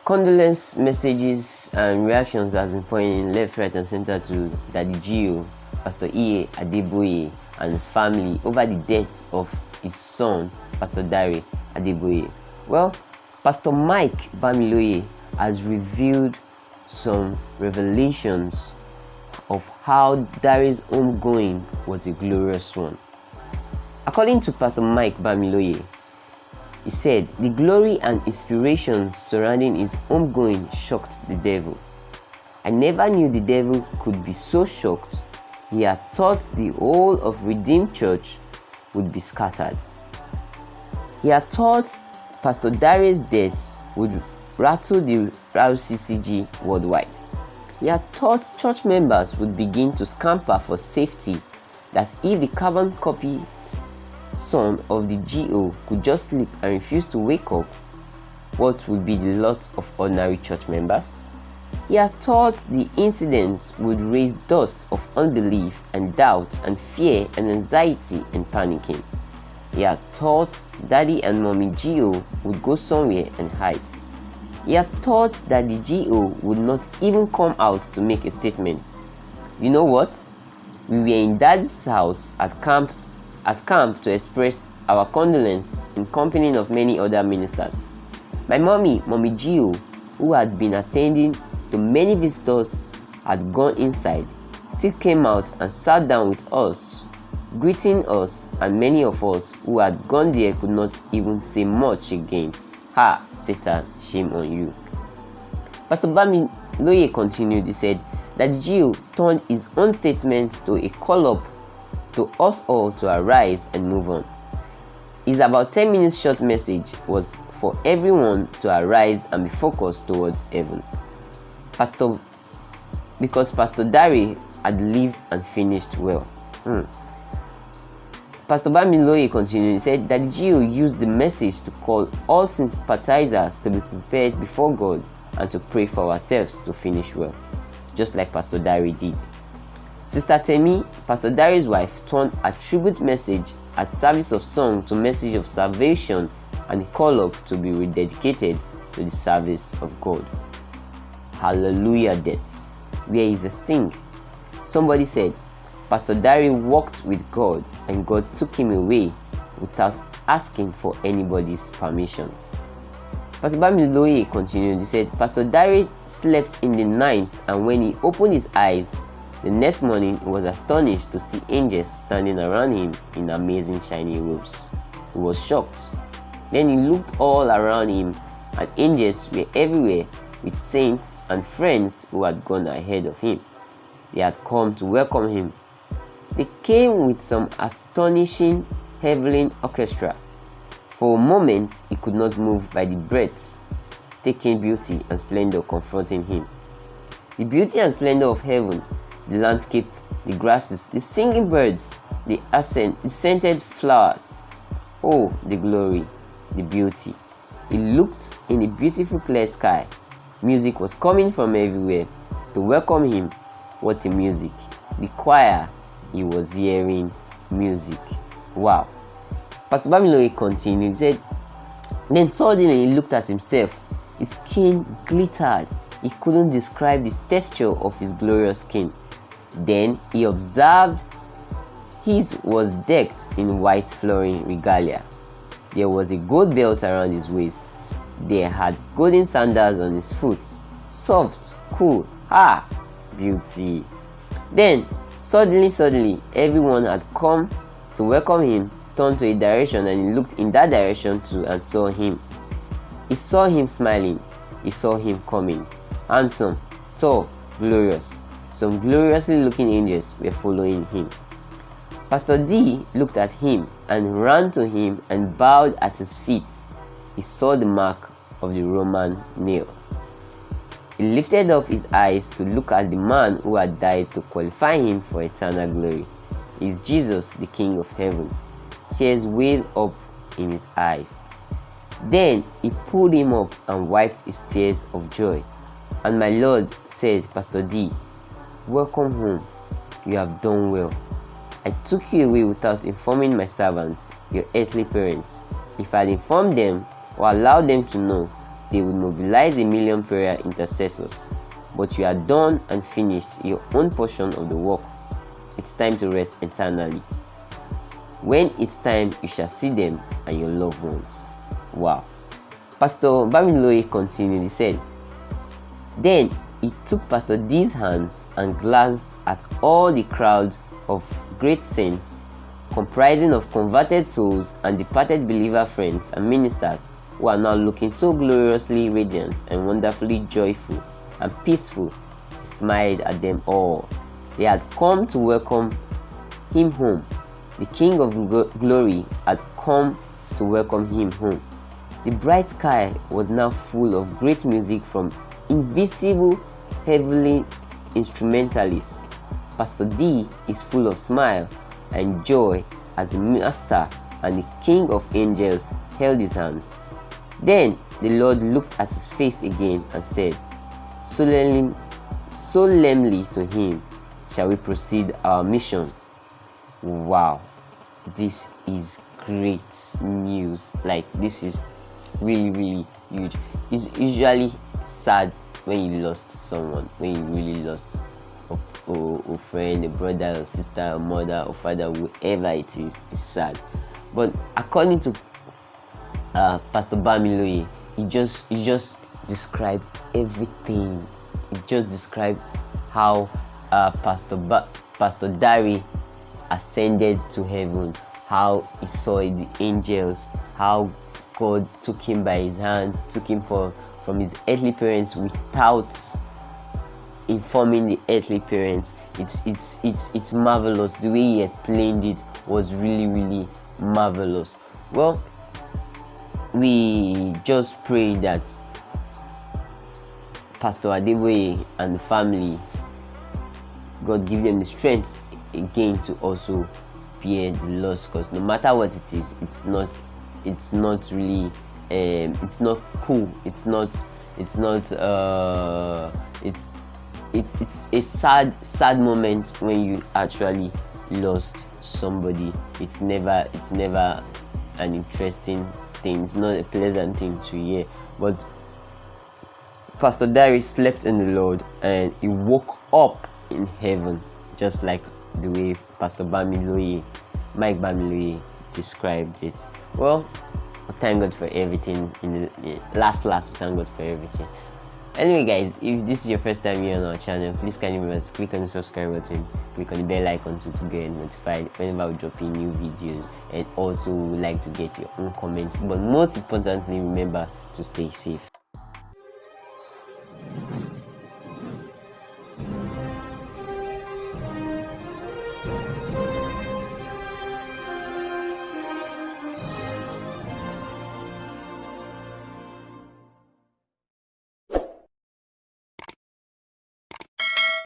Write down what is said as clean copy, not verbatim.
Condolence messages and reactions has been pouring in left, right, and center to Daddy Gio, Pastor Adeboye, and his family over the death of his son, Pastor Dare Adeboye. Well, Pastor Mike Bamiloye has revealed some revelations of how Dare's homegoing was a glorious one. According to Pastor Mike Bamiloye, he said the glory and inspiration surrounding his homegoing shocked the devil. I never knew the devil could be so shocked. He had thought the whole of Redeemed Church would be scattered. He had thought Pastor Dare's death would rattle the RCCG worldwide. He had thought church members would begin to scamper for safety, that if the carbon copy son of the GO could just sleep and refuse to wake up, what would be the lot of ordinary church members? He had thought the incidents would raise dust of unbelief and doubt and fear and anxiety and panicking. He had thought Daddy and Mommy GO would go somewhere and hide. He had thought that the GO would not even come out to make a statement. You know what? We were in Daddy's house at camp to express our condolence in company of many other ministers. My Mommy GO, who had been attending to many visitors, had gone inside, still came out and sat down with us, greeting us, and many of us who had gone there could not even say much again. Ha, Satan, shame on you. Pastor Bamiloye continued. He said that Gio turned his own statement to a call up to us all to arise and move on. His about 10 minutes short message was for everyone to arise and be focused towards heaven. Because Pastor Dare had lived and finished well. Pastor Bamiloye continued. He said that Gio used the message to call all sympathizers to be prepared before God and to pray for ourselves to finish well, just like Pastor Dare did. Sister Temi, Pastor Dare's wife, turned a tribute message at service of song to message of salvation and a call up to be rededicated to the service of God. Hallelujah deaths. Where is the sting? Somebody said, Pastor Dare walked with God and God took him away without asking for anybody's permission. Pastor Bamiloye continued. He said, Pastor Dare slept in the night, and when he opened his eyes the next morning, he was astonished to see angels standing around him in amazing shiny robes. He was shocked. Then he looked all around him, and angels were everywhere with saints and friends who had gone ahead of him. They had come to welcome him. They came with some astonishing heavenly orchestra. For a moment, he could not move by the breaths, taking beauty and splendor confronting him. The beauty and splendor of heaven, the landscape, the grasses, the singing birds, the scented flowers. Oh, the glory, the beauty. He looked in the beautiful clear sky. Music was coming from everywhere to welcome him. What a music. The choir, he was hearing music. Wow. Pastor Bamiloye continued. He said, then suddenly he looked at himself. His skin glittered. He couldn't describe the texture of his glorious skin. Then he observed his was decked in white flowing regalia. There was a gold belt around his waist. There had golden sandals on his foot. Soft, cool, beauty. Then suddenly everyone had come to welcome him, turned to a direction, and he looked in that direction too and saw him. He saw him smiling. He saw him coming. Handsome, tall, glorious. Some gloriously looking angels were following him. Pastor D looked at him and ran to him and bowed at his feet. He saw the mark of the Roman nail. He lifted up his eyes to look at the man who had died to qualify him for eternal glory. It is Jesus, the King of heaven. Tears welled up in his eyes. Then he pulled him up and wiped his tears of joy. And my Lord said, Pastor D, welcome home. You have done well. I took you away without informing my servants, your earthly parents. If I had informed them or allowed them to know, they would mobilize 1,000,000 prayer intercessors. But you are done and finished your own portion of the work. It's time to rest eternally. When it's time, you shall see them and your loved ones. Wow. Pastor Bamiloye continued. He said, then he took Pastor D's hands and glanced at all the crowd of great saints, comprising of converted souls and departed believer friends and ministers, who are now looking so gloriously radiant and wonderfully joyful and peaceful. He smiled at them all. They had come to welcome him home. The King of Glory had come to welcome him home. The bright sky was now full of great music from invisible heavenly instrumentalists. Pastor D is full of smile and joy as the Master and the King of Angels held his hands. Then the Lord looked at his face again and said, solemnly to him, shall we proceed our mission? Wow, this is great news. Like, this is really huge. It's usually sad when you lost someone, when you really lost a friend, a brother, a sister, a mother, or father, whoever it is. It's sad. But according to Pastor Bamiloye, he just described everything. He just described how Pastor Dari ascended to heaven, how he saw the angels, how God took him by his hand, took him from his earthly parents without informing the earthly parents. It's marvelous. The way he explained it was really marvelous. Well, we just pray that Pastor Adeboye and the family, God give them the strength again to also bear the loss, because no matter what it is, it's not really it's not cool, it's a sad moment when you actually lost somebody. It's never an interesting thing, it's not a pleasant thing to hear. But Pastor Dari slept in the Lord and he woke up in heaven, just like the way Pastor Mike Bamiloye described it. Well, thank God for everything. In the last, thank God for everything. Anyway, guys, if this is your first time here on our channel, please kindly remember to click on the subscribe button, click on the bell icon to get notified whenever we drop in new videos, and also we would like to get your own comments. But most importantly, remember to stay safe.